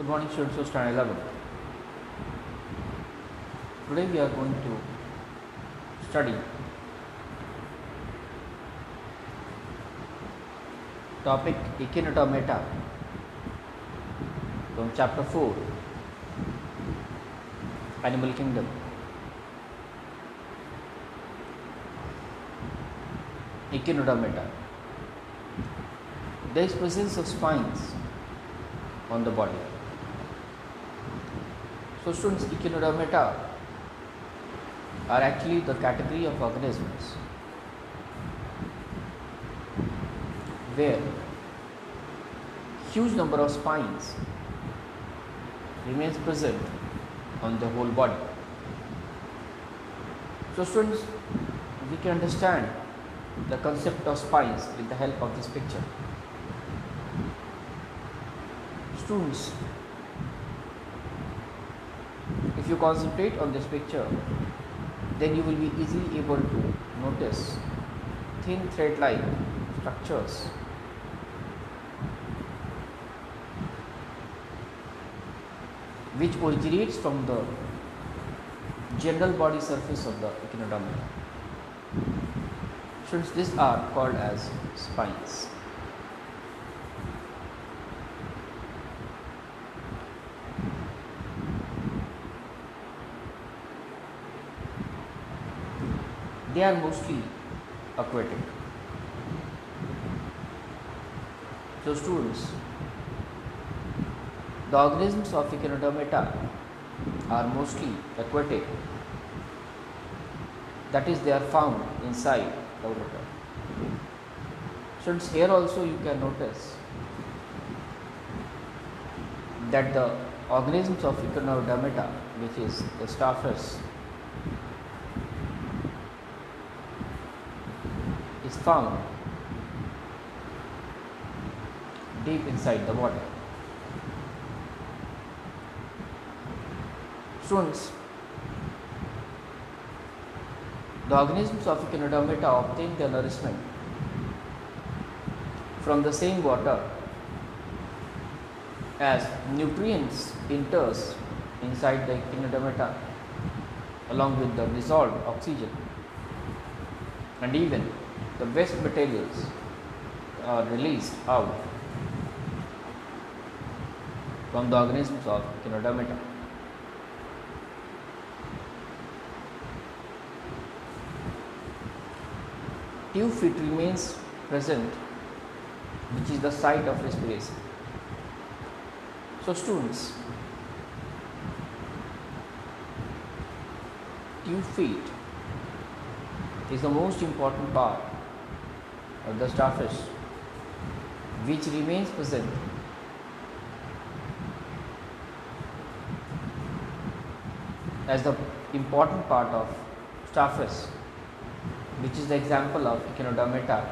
Good morning, students of Standard 11. Today we are going to study topic Echinodermata from chapter 4, Animal Kingdom. Echinodermata. There is presence of spines on the body. So students, Echinodermata are actually the category of organisms where huge number of spines remains present on the whole body. So students, we can understand the concept of spines with the help of this picture. Students, if you concentrate on this picture, then you will be easily able to notice thin thread-like structures which originates from the general body surface of the Echinodermata. Students, these are called as spines. They are mostly aquatic. So students, the organisms of Echinodermata are mostly aquatic. That is, they are found inside the water. Students, here also you can notice that the organisms of Echinodermata, which is the starfish, is found deep inside the water. Students, the organisms of Echinodermata obtain their nourishment from the same water as nutrients enters inside the Echinodermata along with the dissolved oxygen, and even the waste materials are released out from the organisms of Echinodermata. Tube feet remains present, which is the site of respiration. So students, tube feet is the most important part of the starfish, which remains present as the important part of starfish, which is the example of Echinodermata.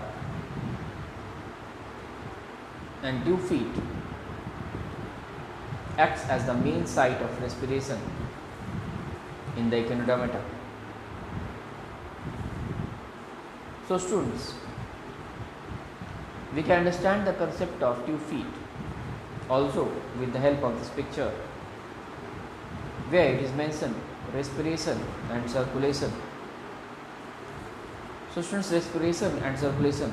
And tube feet acts as the main site of respiration in the Echinodermata. So students, we can understand the concept of tube feet also with the help of this picture, where it is mentioned respiration and circulation. So students, respiration and circulation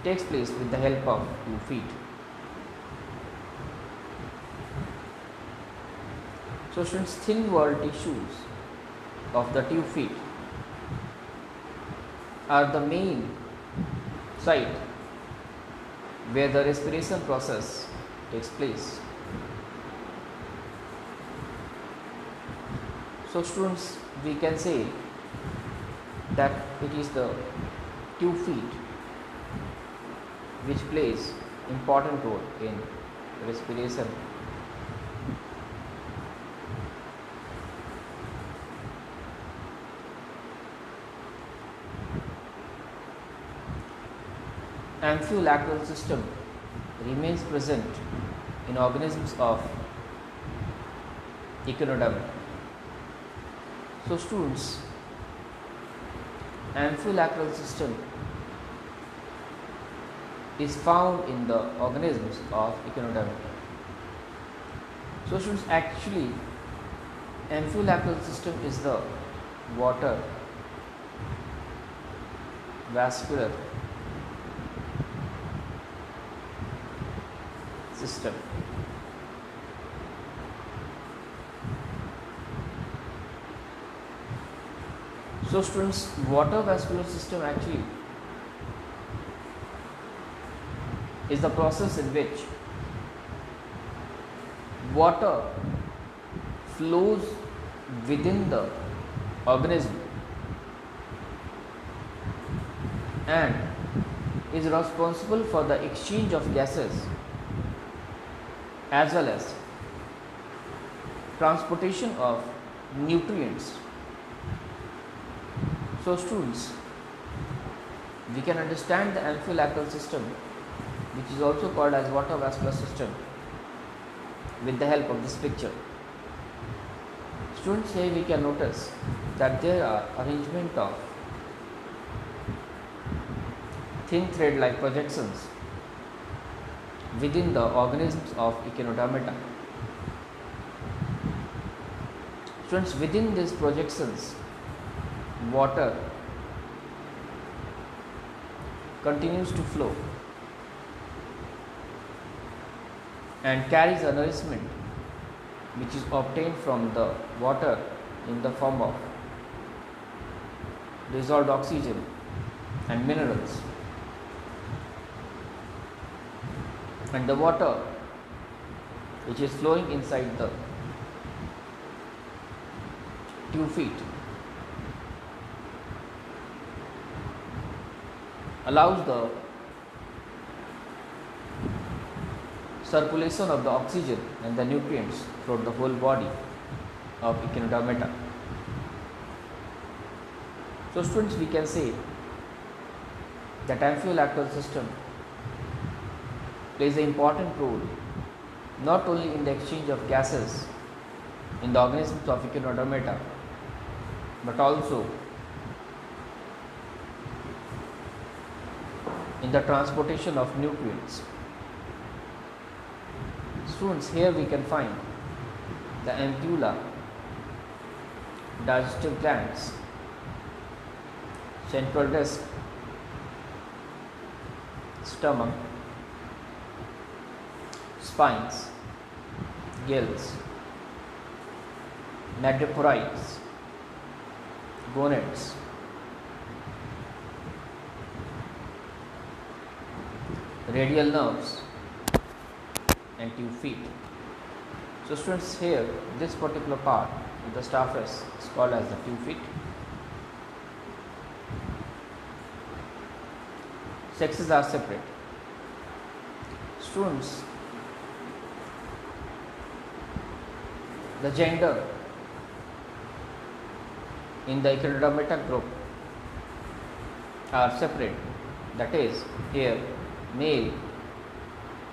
takes place with the help of tube feet. So students, thin walled tissues of the tube feet are the main site where the respiration process takes place. So students, we can say that it is the tube feet which plays important role in respiration. Amphiolateral system remains present in organisms of Echinodermata. So students, amphiolateral system is found in the organisms of Echinodermata. So students, actually amphiboliacal system is the water vascular system. So students, water vascular system actually is the process in which water flows within the organism and is responsible for the exchange of gases as well as transportation of nutrients. So students, we can understand the amphiboliacal system, which is also called as water vascular system, with the help of this picture. Students, here we can notice that there are arrangement of thin thread like projections within the organisms of Echinodermata. Students, within these projections, water continues to flow and carries a nourishment which is obtained from the water in the form of dissolved oxygen and minerals. And the water which is flowing inside the tube feet allows the circulation of the oxygen and the nutrients throughout the whole body of Echinodermata. So students, we can say that amphiboliacal system plays an important role not only in the exchange of gases in the organisms of Echinodermata, but also in the transportation of nutrients. Students, here we can find the ampulla, digestive glands, central disc, stomach, spines, gills, nadiporides, gonads, radial nerves and tube feet. So students, here this particular part of the stapes is called as the tube feet. Sexes are separate. Students, the gender in the Echinodermata group are separate, that is, here male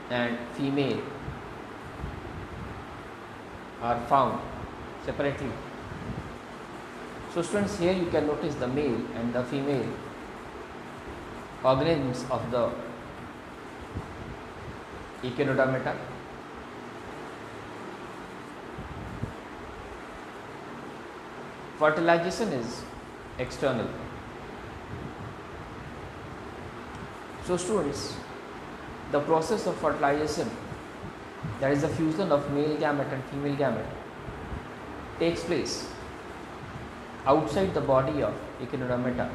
and female are found separately. So students, here you can notice the male and the female organisms of the Echinodermata. Fertilization is external. So students, the process of fertilization, that is the fusion of male gamete and female gamete, takes place outside the body of Echinodermata.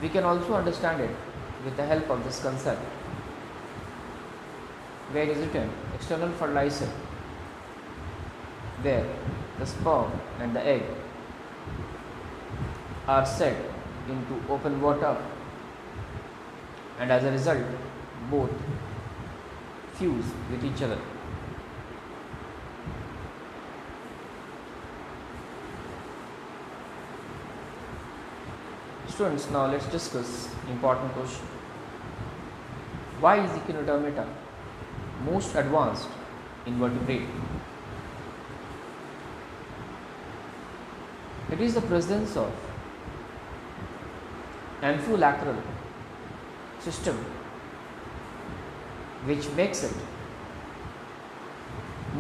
We can also understand it with the help of this concept, where it is written external fertilization, where the sperm and the egg are set into open water, and as a result both fuse with each other. Students, now let's discuss important question. Why is Echinodermata most advanced invertebrate? It is the presence of amphibolateral system which makes it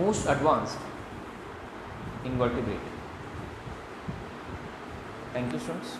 most advanced invertebrate. Thank you, students.